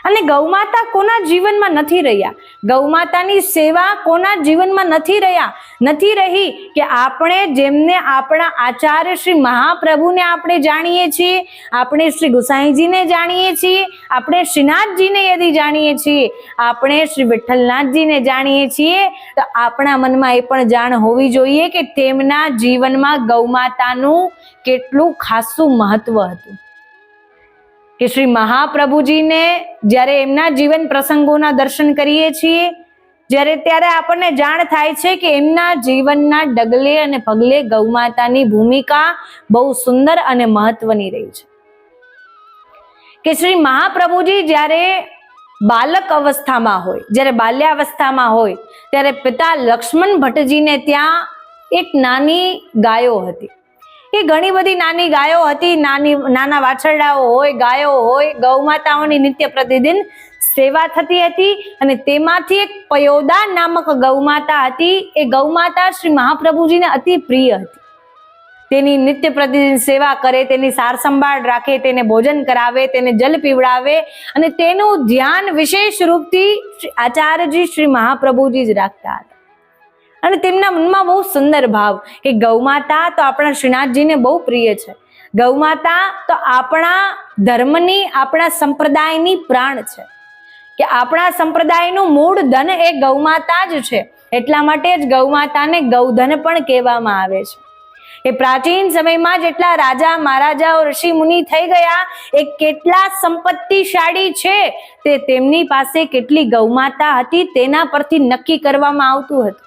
અને ગૌમાતા કોના જીવનમાં નથી રહ્યા, ગૌમાતાની સેવા કોના જીવનમાં નથી રહી કે આપણે જેમને આપણા આચાર્ય શ્રી મહાપ્રભુને આપણે જાણીએ છીએ, આપણે શ્રી ગુસાઈજીને જાણીએ છીએ, આપણે શ્રીનાથજીને યદિ જાણીએ છીએ, આપણે શ્રી વિઠ્ઠલનાથજીને જાણીએ છીએ, તો આપણા મનમાં એ પણ જાણ હોવી જોઈએ કે તેમના જીવનમાં ગૌમાતાનું કેટલું ખાસું મહત્વ હતું. કે શ્રી મહાપ્રભુજીને જ્યારે એમના જીવન પ્રસંગોના દર્શન કરીએ છીએ ત્યારે આપણને જાણ થાય છે કે એમના જીવનના ડગલે અને પગલે ગૌમાતાની ભૂમિકા બહુ સુંદર અને મહત્વની રહી છે. કે શ્રી મહાપ્રભુજી જ્યારે બાલક અવસ્થામાં હોય, જ્યારે બાલ્યાવસ્થામાં હોય, ત્યારે પિતા લક્ષ્મણ ભટ્ટજીને ત્યાં એક નાની ગાયો હતી. એ ઘણી બધી નાની ગાયો હતી, નાના વાછરડાઓ હોય, ગાયો હોય, ગૌમાતાઓની નિત્ય પ્રતિદિન સેવા થતી હતી. અને તેમાંથી એક પયોદા નામક ગૌમાતા હતી. એ ગૌમાતા શ્રી મહાપ્રભુજીને અતિ પ્રિય હતી. તેની નિત્ય પ્રતિદિન સેવા કરે, તેની સાર સંભાળ રાખે, તેને ભોજન કરાવે, તેને જલ પીવડાવે અને તેનું ધ્યાન વિશેષ રૂપથી આચાર્યજી શ્રી મહાપ્રભુજી જ રાખતા હતા. અને તેમના મનમાં બહુ સુંદર ભાવ કે ગૌમાતા તો આપણા શ્રીનાથજીને બહુ પ્રિય છે, ગૌમાતા તો આપણા ધર્મની, આપણા સંપ્રદાયની પ્રાણ છે, કે આપણા સંપ્રદાયનું મૂળ ધન એ ગૌમાતા જ છે. એટલા માટે જ ગૌમાતાને ગૌધન પણ કહેવામાં આવે છે. એ પ્રાચીન સમયમાં જેટલા રાજા મહારાજાઓ ઋષિ મુનિ થઈ ગયા, એ કેટલા સંપત્તિશાળી છે તે તેમની પાસે કેટલી ગૌમાતા હતી તેના પરથી નક્કી કરવામાં આવતું હતું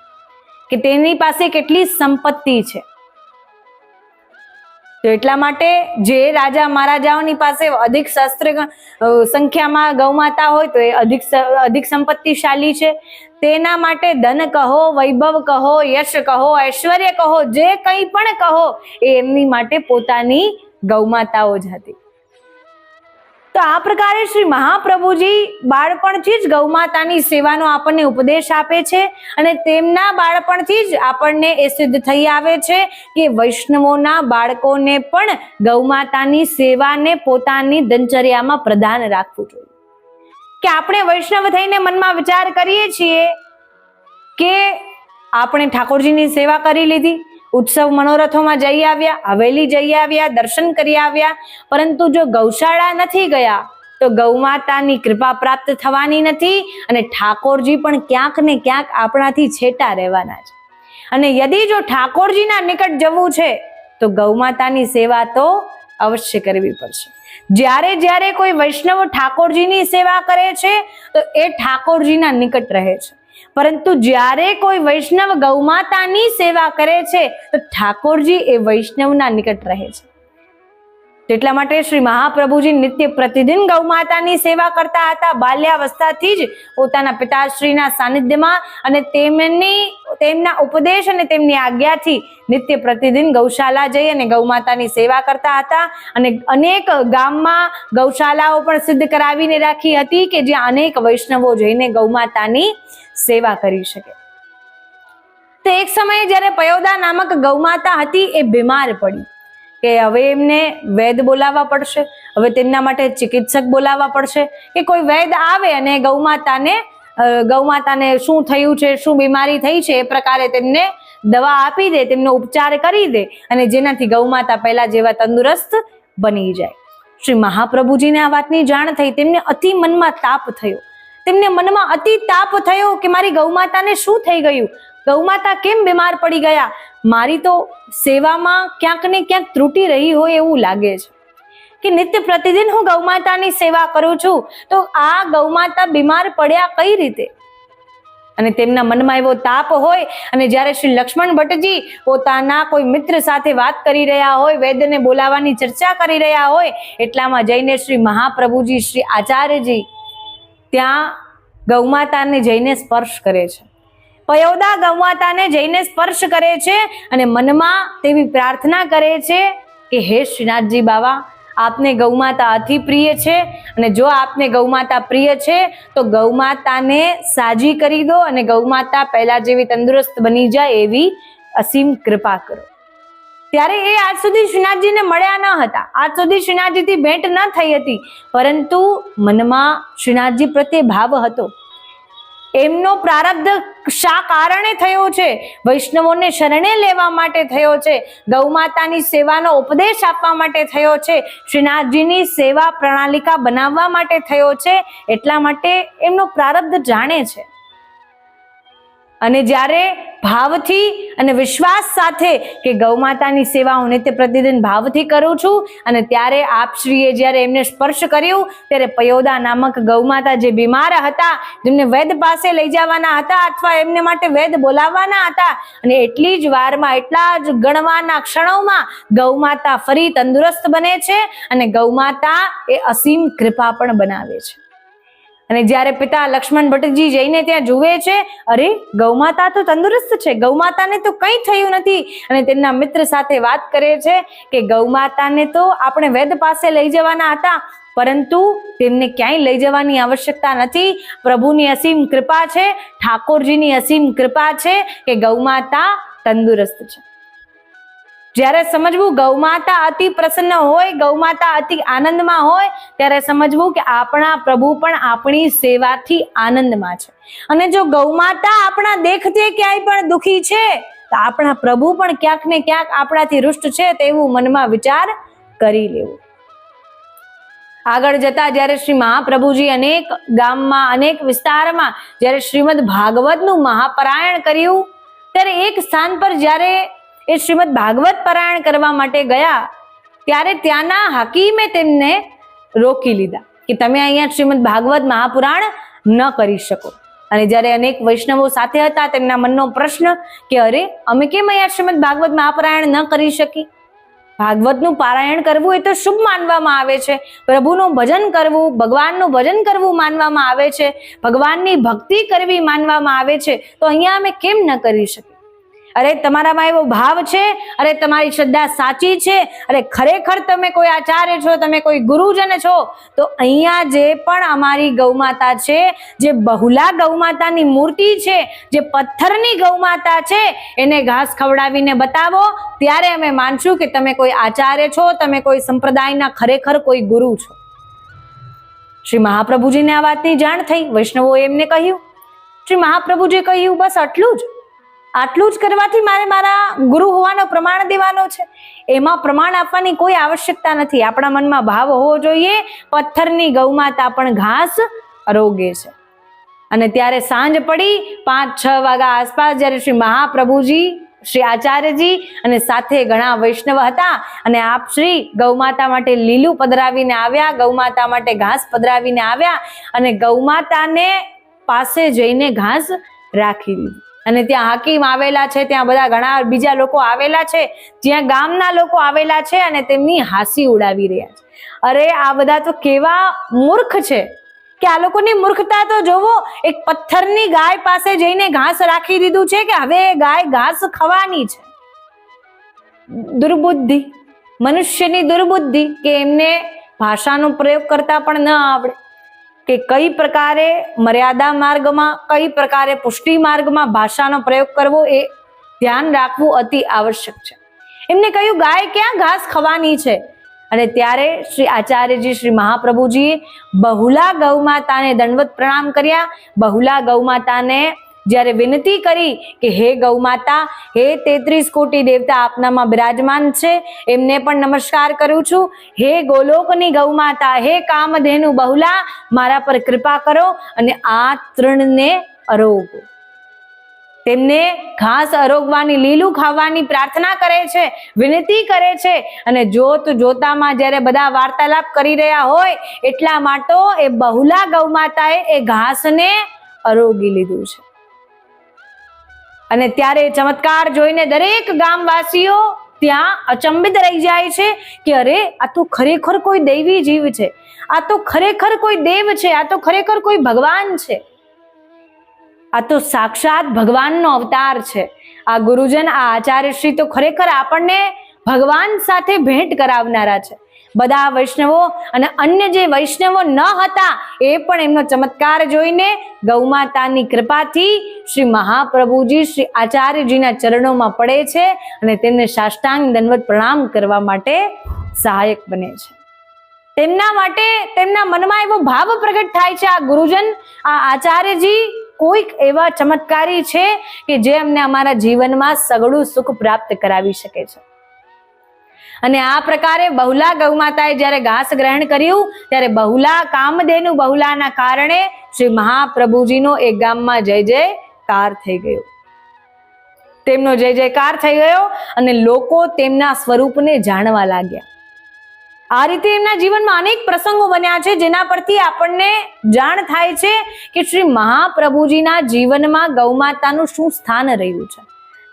કે તેની પાસે કેટલી સંપત્તિ છે. તો એટલા માટે જે રાજા મહારાજાઓની પાસે અધિક શસ્ત્ર સંખ્યામાં ગૌમાતા હોય તો એ અધિક સંપત્તિશાળી છે. તેના માટે ધન કહો, વૈભવ કહો, યશ કહો, ઐશ્વર્ય કહો, જે કંઈ પણ કહો, એ એમની માટે પોતાની ગૌમાતાઓ જ હતી. તો આ પ્રકારે શ્રી મહાપ્રભુજી બાળપણથી જ ગૌમાતાની સેવાનો આપણને ઉપદેશ આપે છે. અને તેમના બાળપણથી જ આપણને એ સિદ્ધ થઈ આવે છે કે વૈષ્ણવોના બાળકોને પણ ગૌમાતાની સેવાને પોતાની દિનચર્યામાં પ્રધાન રાખવું જોઈએ. કે આપણે વૈષ્ણવ થઈને મનમાં વિચાર કરીએ છીએ કે આપણે ઠાકોરજીની સેવા કરી લીધી, ઉત્સવ મનોરથોમાં જઈ આવ્યા, હવેલી જઈ આવ્યા, દર્શન કરી આવ્યા, પરંતુ જો ગૌશાળા નથી ગયા તો ગૌમાતાની કૃપા પ્રાપ્ત થવાની નથી અને ઠાકોરજી પણ ક્યાંક ને ક્યાંક આપણાથી છેટા રહેવાના છે. અને યદિ જો ઠાકોરજીના નિકટ જવું છે તો ગૌમાતાની સેવા તો અવશ્ય કરવી પડશે. જ્યારે કોઈ વૈષ્ણવ ઠાકોરજીની સેવા કરે છે તો એ ઠાકોરજીના નિકટ રહે છે, પરંતુ જ્યારે કોઈ વૈષ્ણવ ગૌમાતાની સેવા કરે છે તો ઠાકોરજી એ વૈષ્ણવના નિકટ રહે છે. એટલા માટે શ્રી મહાપ્રભુજી નિત્ય પ્રતિદિન ગૌમાતાની સેવા કરતા હતા. બાલ્યાવસ્થાથી જ પોતાના પિતાશ્રીના સાનિધ્યમાં અને તેમના ઉપદેશ અને તેમની આજ્ઞાથી નિત્ય પ્રતિદિન ગૌશાળા જઈ અને ગૌમાતાની સેવા કરતા હતા. અને અનેક ગામમાં ગૌશાળાઓ પણ સિદ્ધ કરાવીને રાખી હતી કે જ્યાં અનેક વૈષ્ણવો જઈને ગૌમાતાની સેવા કરી શકે. તો એક સમયે જ્યારે પયોદા નામક ગૌમાતા હતી એ બીમાર પડી કે હવે એમને વૈદ બોલાવવા પડશે, હવે તેમના માટે ચિકિત્સક બોલાવવા પડશે કે કોઈ વૈદ આવે અને ગૌમાતાને શું થયું છે, શું બીમારી થઈ છે, એ પ્રકારે તેમને દવા આપી દે, તેમનો ઉપચાર કરી દે અને જેનાથી ગૌમાતા પહેલા જેવા તંદુરસ્ત બની જાય. શ્રી મહાપ્રભુજીને આ વાતની જાણ થઈ. તેમને અતિ મનમાં તાપ થયો. તેમને મનમાં અતિ તાપ થયો કે મારી ગૌમાતાને શું થઈ ગયું, ગૌમાતા કેમ બીમાર પડી ગયા, મારી તો સેવામાં ક્યાંક ને ક્યાંક ત્રુટિ રહી હોય એવું લાગે છે કે નિત્ય પ્રતિદિન હું ગૌમાતાની સેવા કરું છું તો આ ગૌમાતા બીમાર પડ્યા કઈ રીતે. અને તેમના મનમાં એવો તાપ હોય અને જ્યારે શ્રી લક્ષ્મણ ભટ્ટજી પોતાના કોઈ મિત્ર સાથે વાત કરી રહ્યા હોય, વૈદ્યને બોલાવવાની ચર્ચા કરી રહ્યા હોય, એટલામાં જઈને શ્રી મહાપ્રભુજી, શ્રી આચાર્યજી ત્યાં ગૌમાતાને જઈને સ્પર્શ કરે છે. પયોદા ગૌમાતાને જઈને સ્પર્શ કરે છે અને મનમાં તેવી પ્રાર્થના કરે છે કે હે શ્રીનાથજી બાવા, આપને ગૌમાતા અતિ પ્રિય છે અને જો આપને ગૌમાતા પ્રિય છે તો ગૌમાતાને સાજી કરી દો અને ગૌમાતા પહેલા જેવી તંદુરસ્ત બની જાય એવી અસીમ કૃપા કરો. ત્યારે એ આજ સુધી શ્રીનાથજીને મળ્યા ન હતા, આજ સુધી શ્રીનાથજીથી ભેટ ન થઈ હતી, પરંતુ મનમાં શ્રીનાથજી પ્રત્યે ભાવ હતો. એમનો પ્રારબ્ધ શા કારણે થયો છે? વૈષ્ણવોને શરણે લેવા માટે થયો છે, ગૌ માતાની સેવાનો ઉપદેશ આપવા માટે થયો છે, શ્રીનાથજીની સેવા પ્રણાલિકા બનાવવા માટે થયો છે. એટલા માટે એમનો પ્રારબ્ધ જાણે છે. અને જ્યારે ભાવથી અને વિશ્વાસ સાથે કે ગૌ માતાની સેવા હું નિત્ય પ્રતિદિન ભાવથી કરું છું, અને ત્યારે આપશ્રીએ જ્યારે એમને સ્પર્શ કર્યું ત્યારે પયોદા નામક ગૌ માતા જે બીમાર હતા, જેમને વૈદ પાસે લઈ જવાના હતા અથવા એમને માટે વૈદ બોલાવવાના હતા, અને એટલી જ વારમાં, એટલા જ ગણવાના ક્ષણોમાં ગૌ માતા ફરી તંદુરસ્ત બને છે અને ગૌ માતા એ અસીમ કૃપા પણ બનાવે છે. અને જ્યારે પિતા લક્ષ્મણ ભટ્ટજી જઈને ત્યાં જુએ છે, અરે ગૌ માતા તો તંદુરસ્ત છે, ગૌ માતાને તો કંઈ થયું નથી, અને તેમના મિત્ર સાથે વાત કરે છે કે ગૌ માતાને તો આપણે વૈદ પાસે લઈ જવાના હતા, પરંતુ તેમને ક્યાંય લઈ જવાની આવશ્યકતા નથી. પ્રભુની અસીમ કૃપા છે, ઠાકોરજીની અસીમ કૃપા છે કે ગૌ માતા તંદુરસ્ત છે. જ્યારે સમજવું ગૌ માતા અતિ પ્રસન્ન હોય, ગૌ માતા અતિ આનંદમાં હોય, ત્યારે સમજવું કે આપણા પ્રભુ પણ આપણી સેવાથી આનંદમાં છે. અને જો ગૌ માતા આપણા દેખતે ક્યાંય પણ દુખી છે, તો આપણા પ્રભુ પણ ક્યાંક ને ક્યાંક આપણાથી રૂષ્ટ છે તેવું મનમાં વિચાર કરી લેવું. આગળ જતા જ્યારે શ્રી મહાપ્રભુજી અનેક ગામમાં, અનેક વિસ્તારમાં જ્યારે શ્રીમદ ભાગવતનું મહાપરાયણ કર્યું, ત્યારે એક સ્થાન પર જ્યારે એ શ્રીમદ ભાગવત પારાયણ કરવા માટે ગયા, ત્યારે ત્યાંના હકીમે તેમને રોકી લીધા કે તમે અહીંયા શ્રીમદ ભાગવત મહાપુરાણ ન કરી શકો. અને જ્યારે અનેક વૈષ્ણવો સાથે હતા, તેમના મનનો પ્રશ્ન કે અરે અમે કેમ અહીંયા શ્રીમદ ભાગવત મહાપરાયણ ન કરી શકી? ભાગવતનું પારાયણ કરવું એ તો શુભ માનવામાં આવે છે, પ્રભુનું ભજન કરવું, ભગવાનનું ભજન કરવું માનવામાં આવે છે, ભગવાનની ભક્તિ કરવી માનવામાં આવે છે, તો અહીંયા અમે કેમ ન કરી શકીએ? અરે તમારામાં એવો ભાવ છે, અરે તમારી શ્રદ્ધા સાચી છે, અરે ખરેખર તમે કોઈ આચાર્ય છો, તમે કોઈ ગુરુજન છો, તો અહીંયા જે પણ અમારી ગૌ માતા છે, જે બહુલા ગૌ માતાની મૂર્તિ છે, જે પથ્થરની ગૌ માતા છે, એને ઘાસ ખવડાવીને બતાવો, ત્યારે અમે માનશું કે તમે કોઈ આચાર્ય છો, તમે કોઈ સંપ્રદાયના ખરેખર કોઈ ગુરુ છો. શ્રી મહાપ્રભુજીને આ વાતની જાણ થઈ. વૈષ્ણવોએ એમને કહ્યું, શ્રી મહાપ્રભુજીએ કહ્યું, બસ આટલું જ કરવાથી મારે મારા ગુરુ હોવાનો પ્રમાણ દેવાનો છે? એમાં પ્રમાણ આપવાની કોઈ આવશ્યકતા નથી. આપણા મનમાં ભાવ હોવો જોઈએ, પથ્થરની ગૌ માતા પણ ઘાસ આરોગે છે. અને ત્યારે સાંજ પડી, 5-6 વાગ્યા આસપાસ જ્યારે શ્રી મહાપ્રભુજી, શ્રી આચાર્યજી અને સાથે ઘણા વૈષ્ણવ હતા, અને આપ શ્રી ગૌ માતા માટે લીલું પધરાવીને આવ્યા, ગૌ માતા માટે ઘાસ પધરાવીને આવ્યા, અને ગૌ માતાને પાસે જઈને ઘાસ રાખી દીધું. અને ત્યાં હાકીમ આવેલા છે, ત્યાં બધા ઘણા બીજા લોકો આવેલા છે, જ્યાં ગામના લોકો આવેલા છે, અને તેમની હાસી ઉડાવી રહ્યા છે. અરે આ બધા તો કેવા મૂર્ખ છે કે આ લોકોની મૂર્ખતા તો જોવો. એક પથ્થરની ગાય પાસે જઈને ઘાસ રાખી દીધું છે કે હવે ગાય ઘાસ ખાવાની છે. દુર્બુદ્ધિ, મનુષ્યની દુર્બુદ્ધિ કે એમને ભાષાનો પ્રયોગ કરતા પણ ન આવડે, કે કઈ પ્રકારે મર્યાદા માર્ગમાં, કઈ પ્રકારે પુષ્ટિ માર્ગમાં ભાષાનો પ્રયોગ કરવો એ ધ્યાન રાખવું અતિ આવશ્યક છે. એમને કહ્યું ગાય ક્યાં ઘાસ ખાવાની છે? અને ત્યારે શ્રી આચાર્યજી, શ્રી મહાપ્રભુજીએ બહુલા ગૌ માતાને દંડવત પ્રણામ કર્યા. બહુલા ગૌ માતાને જ્યારે વિનંતી કરી કે હે ગૌ માતા, હે 33 કોટી દેવતા આપનામાં બિરાજમાન છે, એમને પણ નમસ્કાર કરું છું. હે ગોલોકની ગૌ માતા, હે કામધેનુ બહુલા, મારા પર કૃપા કરો અને આ તૃણને આરોગો. તેમને ઘાસ આરોગવાની, લીલું ખાવાની પ્રાર્થના કરે છે, વિનંતી કરે છે. અને જોતામાં જ્યારે બધા વાર્તાલાપ કરી રહ્યા હોય, એટલા માટે એ બહુલા ગૌ માતાએ એ ઘાસને આરોગી લીધું છે. અને ત્યારે ચમત્કાર જોઈને દરેક ગામવાસીઓ ત્યાં અચંબિત રહી જાય છે કે અરે આ તો ખરેખર કોઈ દૈવી જીવ છે, આ તો ખરેખર કોઈ દેવ છે, આ તો ખરેખર કોઈ ભગવાન છે, આ તો સાક્ષાત ભગવાનનો અવતાર છે. આ ગુરુજન, આ આચાર્યશ્રી તો ખરેખર આપણને ભગવાન સાથે ભેટ કરાવનારા છે. બધા વૈષ્ણવો અને અન્ય જે વૈષ્ણવો ન હતા એ પણ એમનો ચમત્કાર જોઈને ગૌમાતાની કૃપાથી શ્રી મહાપ્રભુજી શ્રી આચાર્યજીના ચરણોમાં પડે છે અને તેમને સાષ્ટાંગ દંડવત પ્રણામ કરવા માટે સહાયક બને છે. તેમના માટે તેમના મનમાં એવો ભાવ પ્રગટ થાય છે, આ ગુરુજન, આ આચાર્યજી કોઈક એવા ચમત્કારી છે કે જે અમને અમારા જીવનમાં સઘળું સુખ પ્રાપ્ત કરાવી શકે છે. અને આ પ્રકારે બહુલા ગૌમાતાએ જ્યારે ઘાસ ગ્રહણ કર્યું ત્યારે બહુલા કામધેનુ બહુલાના કારણે શ્રી મહાપ્રભુજીનો એ ગામમાં જય જયકાર થઈ ગયો. તેમનો જય જયકાર થઈ ગયો અને લોકો તેમના સ્વરૂપને જાણવા લાગ્યા. આ રીતે એમના જીવનમાં અનેક પ્રસંગો બન્યા છે જેના પરથી આપણને જાણ થાય છે કે શ્રી મહાપ્રભુજીના જીવનમાં ગૌમાતાનું શું સ્થાન રહ્યું છે.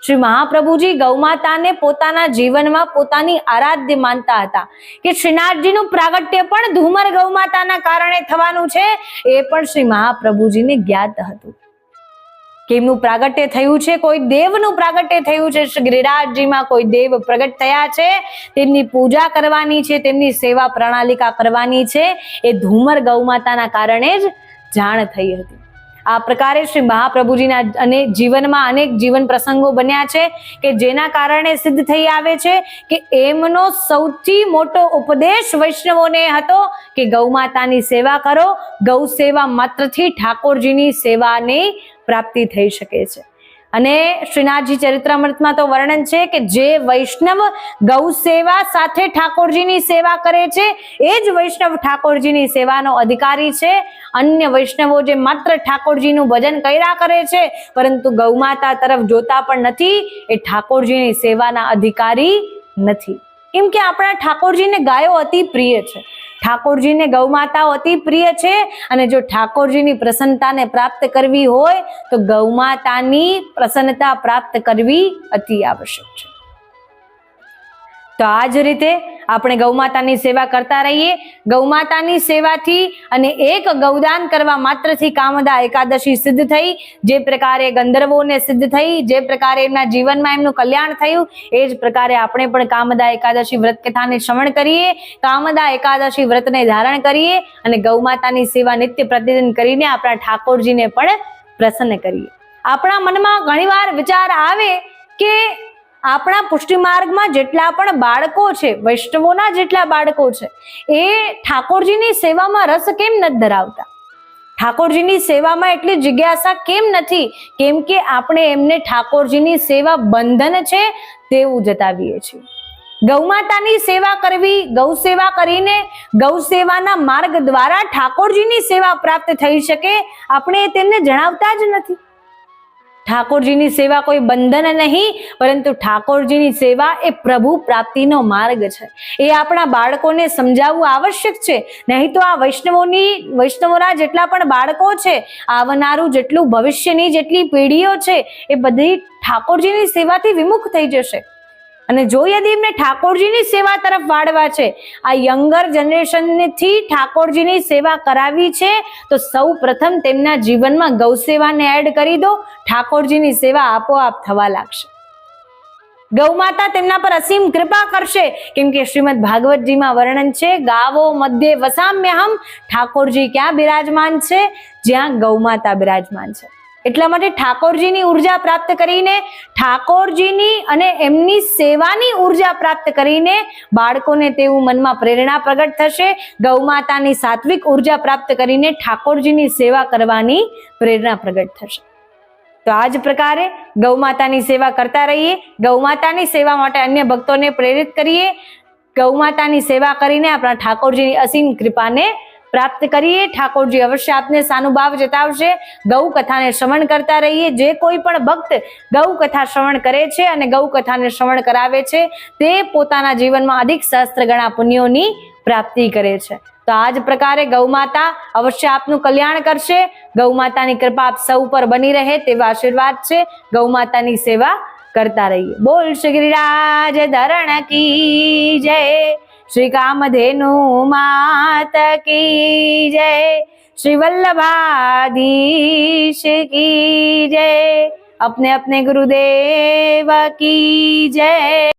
શ્રી મહાપ્રભુજી ગૌમાતાને પોતાના જીવનમાં પોતાની આરાધ્ય માનતા હતા કે શ્રીનાથજીનું પ્રાગટ્ય પણ ધુમર ગૌમાતાના કારણે થવાનું છે એ પણ શ્રી મહાપ્રભુજીને જ્ઞાત હતું. કેમનું પ્રાગટ્ય થયું છે? કોઈ દેવનું પ્રાગટ્ય થયું છે. શ્રી ગિરિરાજજીમાં કોઈ દેવ પ્રગટ થયા છે, તેમની પૂજા કરવાની છે, તેમની સેવા પ્રણાલિકા કરવાની છે, એ ધુમર ગૌમાતાના કારણે જ જાણ થઈ હતી. આ પ્રકારે શ્રી મહાપ્રભુજીના અને જીવનમાં અનેક જીવન પ્રસંગો બન્યા છે કે જેના કારણે સિદ્ધ થઈ આવે છે કે એમનો સૌથી મોટો ઉપદેશ વૈષ્ણવોને હતો કે ગૌમાતાની સેવા કરો. ગૌ સેવા માત્રથી ઠાકોરજીની સેવાની પ્રાપ્તિ થઈ શકે છે. અને શ્રીનાથજી ચરિત્રામૃતમાં તો વર્ણન છે કે જે વૈષ્ણવ ગૌ સેવા સાથે ઠાકોરજીની સેવા કરે છે એ જ વૈષ્ણવ ઠાકોરજીની સેવાનો અધિકારી છે. અન્ય વૈષ્ણવો જે માત્ર ઠાકોરજીનું ભજન કર્યા કરે છે પરંતુ ગૌમાતા તરફ જોતા પણ નથી, એ ઠાકોરજીની સેવાના અધિકારી નથી. કેમ કે આપણા ઠાકોરજીને ગાયો અતિ પ્રિય છે, ઠાકોરજીને ગૌમાતાઓ અતિ પ્રિય છે. અને જો ઠાકોરજીની પ્રસન્નતાને પ્રાપ્ત કરવી હોય તો ગૌમાતાની પ્રસન્નતા પ્રાપ્ત કરવી અતિ આવશ્યક છે. તો આ જ રીતે આપણે ગૌમાતાની સેવા કરતા રહીએ. ગૌમાતાની સેવાથી અને એક ગૌદાન કરવા માત્રથી કામદા એકાદશી સિદ્ધ થઈ. જે પ્રકારે ગંધર્વોને સિદ્ધ થઈ, જે પ્રકારે એમના જીવનમાં એમનું કલ્યાણ થયું, એ જ પ્રકારે આપણે પણ કામદા એકાદશી વ્રત કથાને શ્રવણ કરીએ, કામદા એકાદશી વ્રતને ધારણ કરીએ અને ગૌમાતાની સેવા નિત્ય પ્રતિદિન કરીને આપણા ઠાકોરજીને પણ પ્રસન્ન કરીએ. આપણા મનમાં ઘણીવાર વિચાર આવે કે આપણા પુષ્ટિ માર્ગમાં જેટલા પણ બાળકો છે, વૈષ્ણવોના જેટલા બાળકો છે, એ ઠાકોરજીની સેવામાં રસ કેમ નથી ધરાવતા? ઠાકોરજીની સેવામાં એટલી જિજ્ઞાસા કેમ નથી? કેમ કે આપણે એમને ઠાકોરજીની સેવા બંધન છે તેવું જતાવીએ છીએ. ગૌમાતાની સેવા કરવી, ગૌ સેવા કરીને ગૌ સેવાના માર્ગ દ્વારા ઠાકોરજીની સેવા પ્રાપ્ત થઈ શકે, આપણે તેમને જણાવતા જ નથી. ઠાકોરજીની સેવા કોઈ બંધન નહીં, પરંતુ ઠાકોરજીની સેવા એ પ્રભુ પ્રાપ્તિનો માર્ગ છે. એ આપણા બાળકોને સમજાવવું આવશ્યક છે. નહીં તો આ વૈષ્ણવોના જેટલા પણ બાળકો છે, આવનારું જેટલું ભવિષ્યની જેટલી પેઢીઓ છે, એ બધી ઠાકોરજીની સેવાથી વિમુખ થઈ જશે. અને જો યદી એમને ઠાકોરજીની સેવા તરફ વાળવા છે, આ યંગર જનરેશનથી ઠાકોરજીની સેવા કરાવી છે, તો સૌ પ્રથમ તેમના જીવનમાં ગૌ સેવાને એડ કરી દો, ઠાકોરજીની સેવા આપોઆપ થવા લાગશે. ગૌમાતા તેમના પર અસીમ કૃપા કરશે. કેમ કે શ્રીમદ ભાગવતજીમાં વર્ણન છે, ગાવો મધ્યે વસામ્યહમ, ઠાકોરજી ક્યાં બિરાજમાન છે? જ્યાં ગૌમાતા બિરાજમાન છે. એટલા માટે ઠાકોરજીની ઉર્જા પ્રાપ્ત કરીને, ઠાકોરજીની અને એમની સેવાની ઉર્જા પ્રાપ્ત કરીને બાળકોને તેવું મનમાં પ્રેરણા પ્રગટ થશે. ગૌમાતાની સાત્વિક ઉર્જા પ્રાપ્ત કરીને ઠાકોરજીની સેવા કરવાની પ્રેરણા પ્રગટ થશે. તો આ જ પ્રકારે ગૌમાતાની સેવા કરતા રહીએ. ગૌમાતાની સેવા માટે અન્ય ભક્તોને પ્રેરિત કરીએ. ગૌમાતાની સેવા કરીને આપણા ઠાકોરજીની અસીમ કૃપાને પ્રાપ્ત કરીએ. ઠાકોરજી અવશ્ય આપને સાનુભાવ જતાવશે. ગૌ કથાને શ્રવણ કરતા રહીએ. જે કોઈ પણ ભક્ત ગૌ કથા શ્રવણ કરે છે અને ગૌ કથાને શ્રવણ કરાવે છે, તે પોતાના જીવનમાં અધિક સહસ્ત્ર ગણા પુણ્યોની પ્રાપ્તિ કરે છે. તો આ જ પ્રકારે ગૌમાતા અવશ્ય આપનું કલ્યાણ કરશે. ગૌમાતાની કૃપા આપ સૌ પર બની રહે તેવા આશીર્વાદ છે. ગૌમાતાની સેવા કરતા રહીએ. બોલ શ્રી ગિરિરાજ ધરણ કી જય, श्री कामधेनु मात की जय, श्री वल्लभाधीश की जय, अपने अपने गुरुदेव की जय।